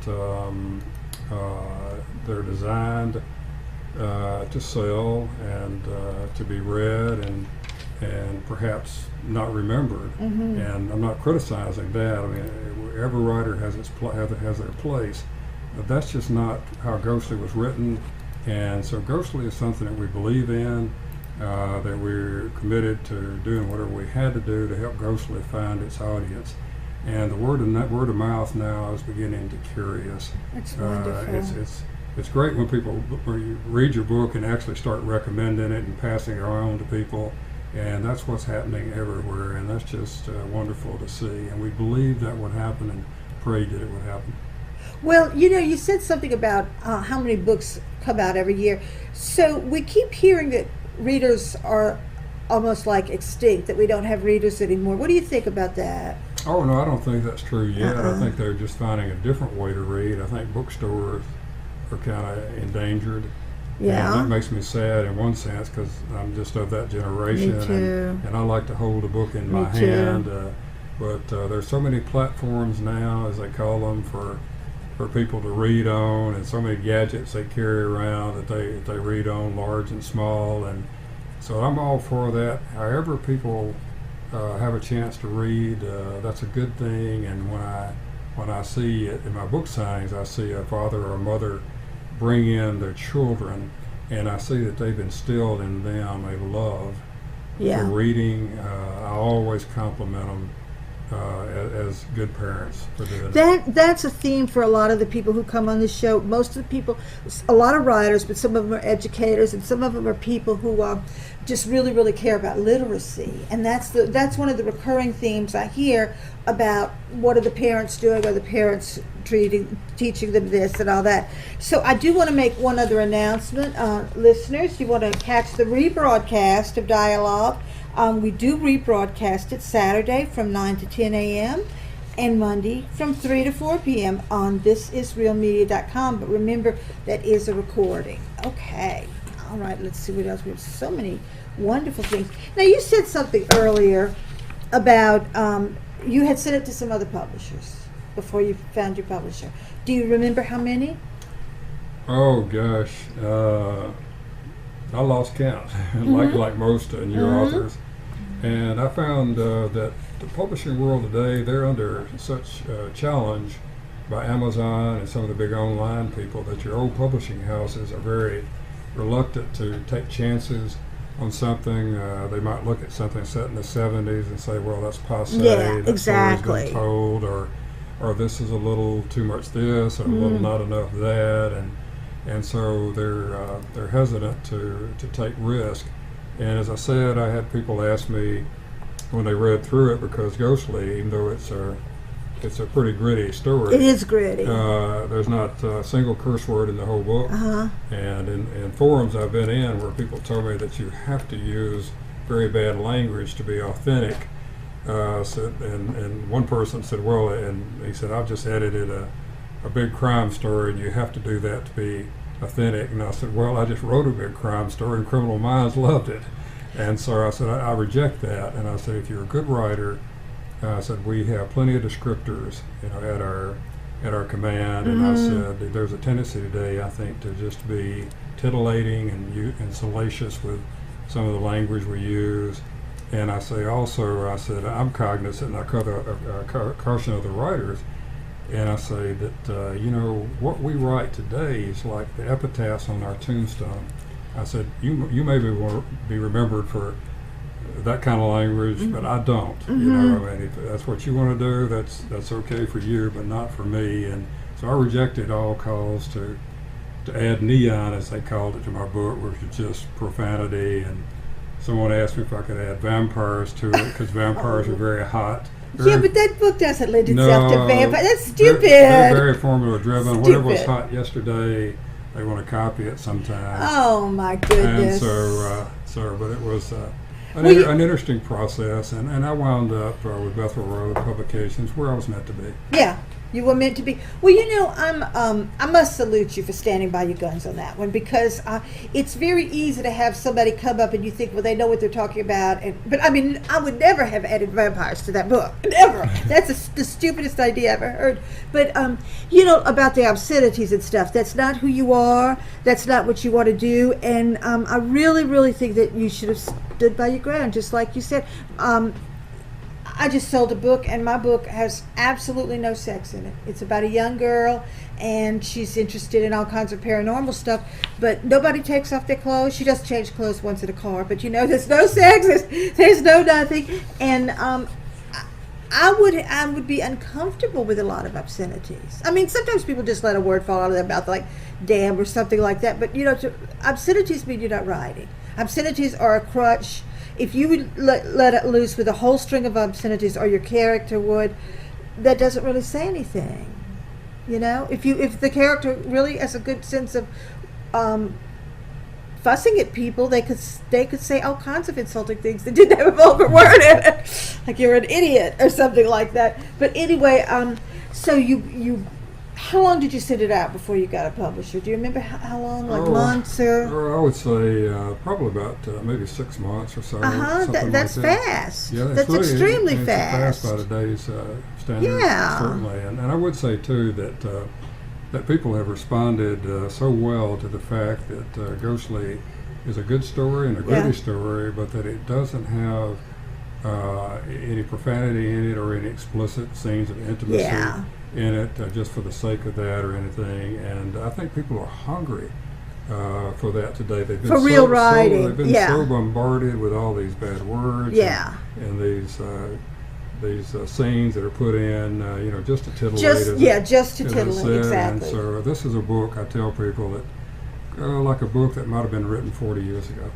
they're designed to sell and to be read and perhaps not remembered. Mm-hmm. And I'm not criticizing that. I mean, every writer has their place, but that's just not how Ghostly was written. And so Ghostly is something that we believe in, that we're committed to doing whatever we had to do to help Ghostly find its audience. And the word of mouth now is beginning to carry us. That's wonderful. It's great when you read your book and actually start recommending it and passing it around to people. And that's what's happening everywhere, and that's just wonderful to see. And we believed that would happen and prayed that it would happen. Well, you said something about how many books come out every year. So we keep hearing that readers are almost like extinct, that we don't have readers anymore. What do you think about that? Oh, no, I don't think that's true yet. I think they're just finding a different way to read. I think bookstores are kind of endangered. Yeah. And that makes me sad in one sense, because I'm just of that generation. Me too. And I like to hold a book in my hand. But there's so many platforms now, as they call them, for people to read on, and so many gadgets they carry around that they read on, large and small. And so I'm all for that. However people have a chance to read, that's a good thing. And when I see it in my book signings, I see a father or a mother bring in their children, and I see that they've instilled in them a love for reading. I always compliment them as good parents for doing that. That's a theme for a lot of the people who come on the show. Most of the people, a lot of writers, but some of them are educators, and some of them are people who just really, really care about literacy. And that's one of the recurring themes I hear about. What are the parents doing? Are the parents teaching them this and all that? So I do want to make one other announcement. Listeners, you want to catch the rebroadcast of Dialogue. We do rebroadcast it Saturday from 9 to 10 a.m. and Monday from 3 to 4 p.m. on thisisrealmedia.com. But remember, that is a recording. Okay. All right, let's see what else. We have so many wonderful things. Now, you said something earlier about you had sent it to some other publishers before you found your publisher. Do you remember how many? Oh, gosh. I lost count, like most new authors. And I found that the publishing world today, they're under such challenge by Amazon and some of the big online people that your old publishing houses are very reluctant to take chances on something. They might look at something set in the 70s and say, well, that's passé, that exactly. story's been told, or this is a little too much this, or a little not enough that, and so they're hesitant to take risk. And as I said, I had people ask me when they read through it, because Ghostly, even though it's a pretty gritty story. It is gritty. There's not a single curse word in the whole book. And in forums I've been in where people told me that you have to use very bad language to be authentic. And one person said, well, and he said, I've just edited a big crime story, and you have to do that to be authentic. And I said, well, I just wrote a big crime story, and Criminal Minds loved it. And so I said, I reject that. And I said, if you're a good writer, I said, we have plenty of descriptors, at our command. And I said, there's a tendency today, I think, to just be titillating and salacious with some of the language we use. And I say also, I said, I'm cognizant, and I caution other writers, and I say that, what we write today is like the epitaphs on our tombstone. I said, you may be remembered for that kind of language, but I don't. I mean, if that's what you want to do, that's okay for you, but not for me. And so I rejected all calls to add neon, as they called it, to my book, which is just profanity. And someone asked me if I could add vampires to it, because vampires are very hot. Yeah, but that book doesn't lend itself to vampires. That's stupid. They're very formula driven. Whatever was hot yesterday, they want to copy it sometimes. Oh my goodness! And but it was an interesting process, and I wound up with Bethel Road Publications, where I was meant to be. Yeah. You were meant to be. Well, I must salute you for standing by your guns on that one, because it's very easy to have somebody come up and you think, well, they know what they're talking about. But I mean, I would never have added vampires to that book. Never. That's the stupidest idea I ever heard. But, about the obscenities and stuff, that's not who you are. That's not what you want to do. And I really, really think that you should have stood by your ground, just like you said. I just sold a book, and my book has absolutely no sex in it. It's about a young girl, and she's interested in all kinds of paranormal stuff, but nobody takes off their clothes. She does change clothes once in a car, but there's no sex, there's no nothing. And I would be uncomfortable with a lot of obscenities. I mean, sometimes people just let a word fall out of their mouth, like damn or something like that, but obscenities mean you're not writing. Obscenities are a crutch. If you would let it loose with a whole string of obscenities, or your character would, that doesn't really say anything. If the character really has a good sense of fussing at people, they could say all kinds of insulting things that didn't have a vulgar word in it, like you're an idiot or something like that. But anyway, so you. How long did you send it out before you got a publisher? Do you remember how long? Like months or? I would say probably about maybe 6 months or so. That's like that. Fast. Yeah, that's really, extremely fast. Fast by today's standards, certainly. And I would say too that people have responded so well to the fact that Ghostly is a good story and a gritty story, but that it doesn't have any profanity in it or any explicit scenes of intimacy in it, just for the sake of that or anything. And I think people are hungry for that today. They've been real writing. They've been so bombarded with all these bad words and these scenes that are put in, just to titillate. Just to as I titillate, said. exactly. And so this is a book, I tell people, that like a book that might have been written 40 years ago.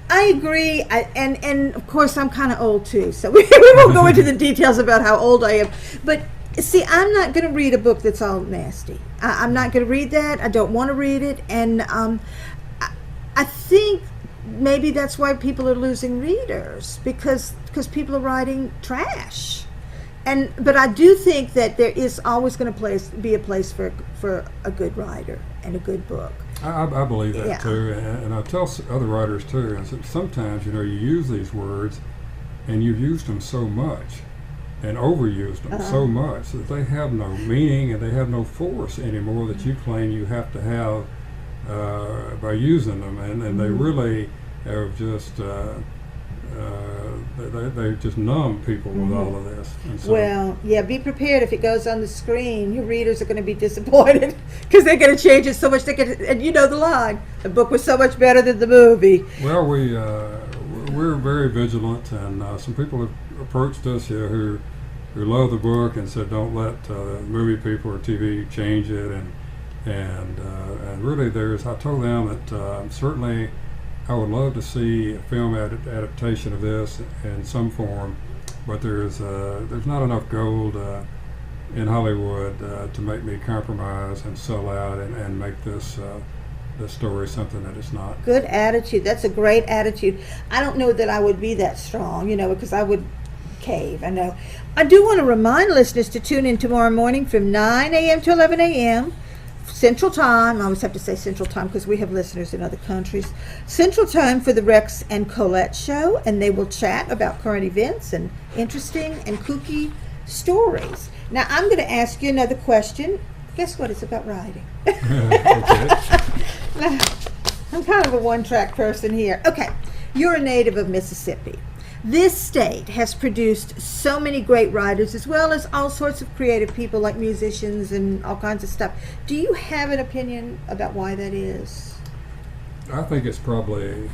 I agree, and of course I'm kind of old too, so we won't go into the details about how old I am. But see, I'm not going to read a book that's all nasty. I'm not going to read that. I don't want to read it, and I think maybe that's why people are losing readers, because people are writing trash. But I do think that there is always going to be a place for a good writer and a good book. I believe that too, and I tell other writers too. And sometimes you use these words, and you've used them so much, and overused them so much that they have no meaning and they have no force anymore that you claim you have to have by using them, and they really have just. They just numb people with all of this. And so, be prepared if it goes on the screen. Your readers are going to be disappointed because they're going to change it so much. And you know the line: the book was so much better than the movie. Well, we're very vigilant, and some people have approached us here who love the book and said, "Don't let movie people or TV change it." And really, I told them that certainly. I would love to see a film adaptation of this in some form, but there's not enough gold in Hollywood to make me compromise and sell out and make this story something that it's not. Good attitude. That's a great attitude. I don't know that I would be that strong, because I would cave. I know. I do want to remind listeners to tune in tomorrow morning from 9 a.m. to 11 a.m. Central Time. I always have to say Central Time because we have listeners in other countries. Central Time for the Rex and Colette Show, and they will chat about current events and interesting and kooky stories. Now, I'm going to ask you another question. Guess what? It's about writing. I'm kind of a one-track person here. Okay, you're a native of Mississippi. This state has produced so many great writers as well as all sorts of creative people like musicians and all kinds of stuff. Do you have an opinion about why that is? I think it's probably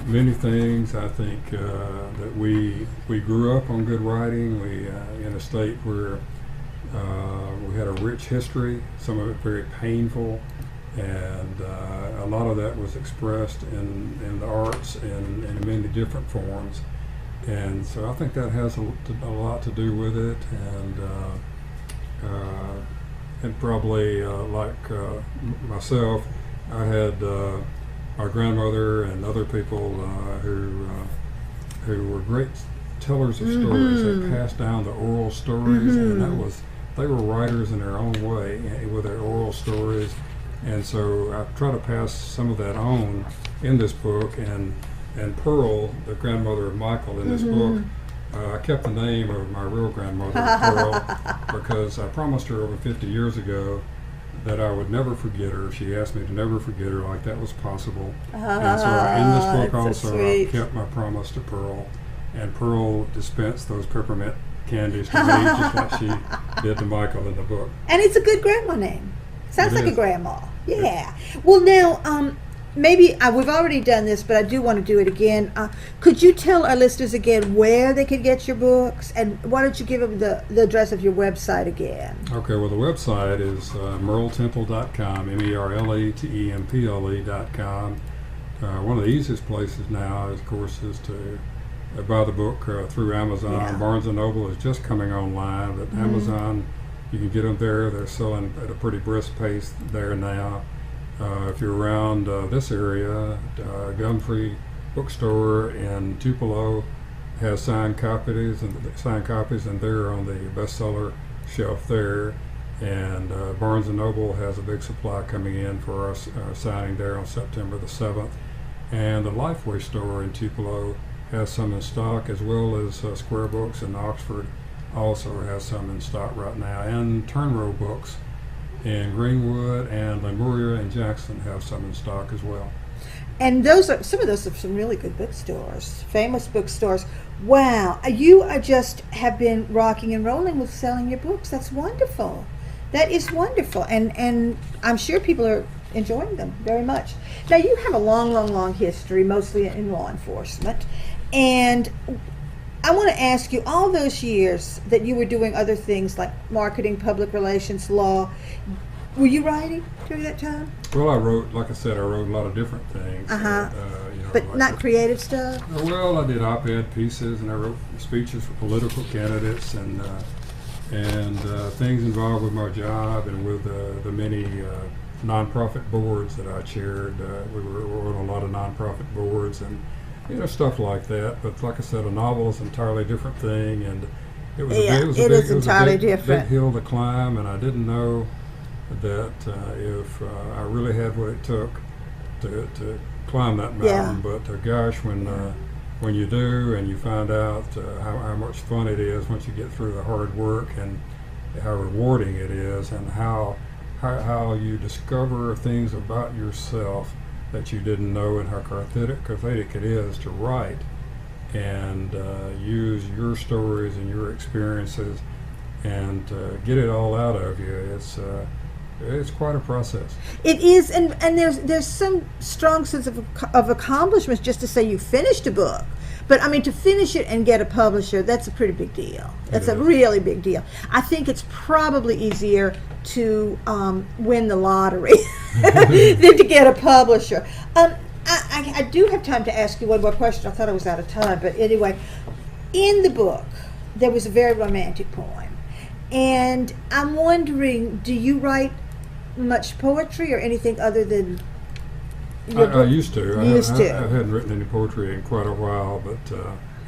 many things. I think that we grew up on good writing. We in a state where we had a rich history, some of it very painful, and a lot of that was expressed in the arts and in many different forms. And so I think that has a lot to do with it, and probably like myself, I had our grandmother and other people who were great tellers of stories. They passed down the oral stories, and they were writers in their own way with their oral stories. And so I try to pass some of that on in this book. And Pearl, the grandmother of Michael in this book, I kept the name of my real grandmother, Pearl, because I promised her over 50 years ago that I would never forget her. She asked me to never forget her, like that was possible. And so in this book also, I kept my promise to Pearl. And Pearl dispensed those peppermint candies to me, just like she did to Michael in the book. And it's a good grandma name. Sounds like a grandma. Yeah. Well, now, maybe we've already done this, but I do want to do it again. Could you tell our listeners again where they could get your books, and why don't you give them the address of your website again? Okay, well, the website is merletemple.com, merletemple.com. One of the easiest places now, of course, is to buy the book through Amazon. Yeah. Barnes & Noble is just coming online, but Amazon, you can get them there. They're selling at a pretty brisk pace there now. If you're around this area, Gumfrey Bookstore in Tupelo has signed copies, and they're on the bestseller shelf there. And Barnes & Noble has a big supply coming in for our signing there on September the 7th. And the Lifeway store in Tupelo has some in stock, as well as Square Books in Oxford also has some in stock right now. And Turnrow Books in Greenwood and Lemuria and Jackson have some in stock as well. And some of those are some really good bookstores, famous bookstores. Wow, you just have been rocking and rolling with selling your books. That's wonderful. That is wonderful, and I'm sure people are enjoying them very much. Now, you have a long history, mostly in law enforcement, and I want to ask you, all those years that you were doing other things like marketing, public relations, law, were you writing during that time? Well, I wrote, like I said, I wrote a lot of different things. But like not creative stuff? Well, I did op-ed pieces, and I wrote speeches for political candidates, and things involved with my job and with the many nonprofit boards that I chaired. We were on a lot of nonprofit boards and stuff like that. But like I said, a novel is an entirely different thing, and it was a big hill to climb, and I didn't know that if I really had what it took to climb that mountain. But gosh, when you do, and you find out how much fun it is once you get through the hard work, and how rewarding it is, and how you discover things about yourself that you didn't know, and how cathartic it is to write and use your stories and your experiences and get it all out of you. It's quite a process. It is, and there's some strong sense of accomplishment just to say you finished a book. But I mean, to finish it and get a publisher, that's a pretty big deal. That's a really big deal. I think it's probably easier to win the lottery than to get a publisher. I do have time to ask you one more question. I thought I was out of time, but anyway, in the book, there was a very romantic poem. And I'm wondering, do you write much poetry or anything other than... I used to. I hadn't written any poetry in quite a while, but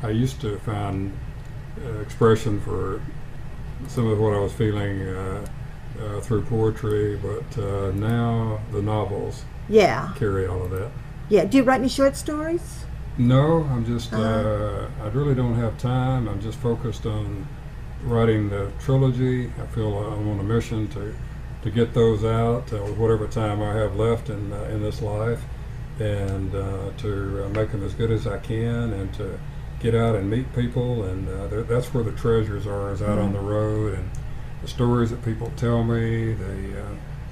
I used to find expression for some of what I was feeling through poetry, but now the novels carry all of that. Yeah. Do you write any short stories? No, I'm just, I really don't have time. I'm just focused on writing the trilogy. I feel I'm on a mission to get those out with whatever time I have left in this life, and to make them as good as I can, and to get out and meet people, and that's where the treasures are, is out on the road, and the stories that people tell me.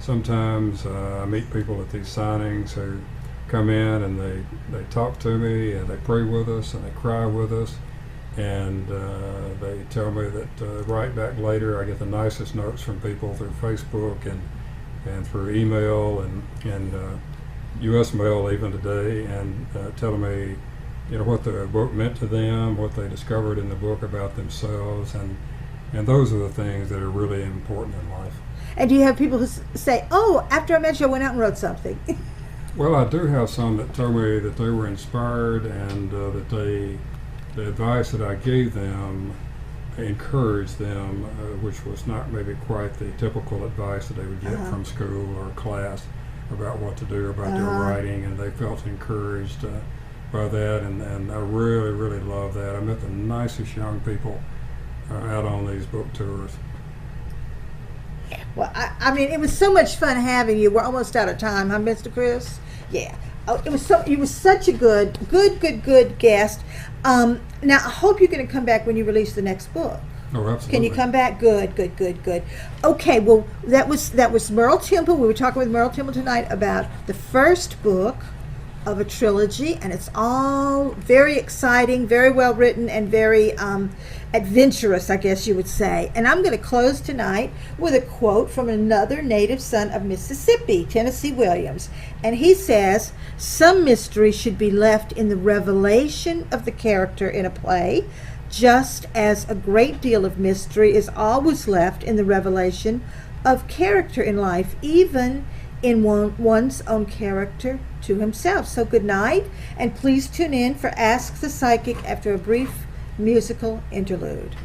Sometimes I meet people at these signings who come in and they talk to me, and they pray with us, and they cry with us, and they tell me that right back later I get the nicest notes from people through Facebook and through email and U.S. mail even today, and telling me what the book meant to them, what they discovered in the book about themselves, and those are the things that are really important in life. And do you have people who say, "Oh, after I met you, I went out and wrote something"? Well, I do have some that told me that they were inspired, and that the advice that I gave them encouraged them, which was not maybe quite the typical advice that they would get from school or class about what to do about their writing, and they felt encouraged by that, and I really, really love that. I met the nicest young people out on these book tours. Well, I mean, it was so much fun having you. We're almost out of time, huh, Mr. Chris? Yeah. Oh, you were such a good guest. Now, I hope you're going to come back when you release the next book. Oh, absolutely. Can you come back? Good. Okay, well, that was Merle Temple. We were talking with Merle Temple tonight about the first book of a trilogy, and it's all very exciting, very well written, and very adventurous, I guess you would say. And I'm going to close tonight with a quote from another native son of Mississippi, Tennessee Williams. And he says, "Some mystery should be left in the revelation of the character in a play, just as a great deal of mystery is always left in the revelation of character in life, even in one's own character to himself." So good night, and please tune in for Ask the Psychic after a brief musical interlude.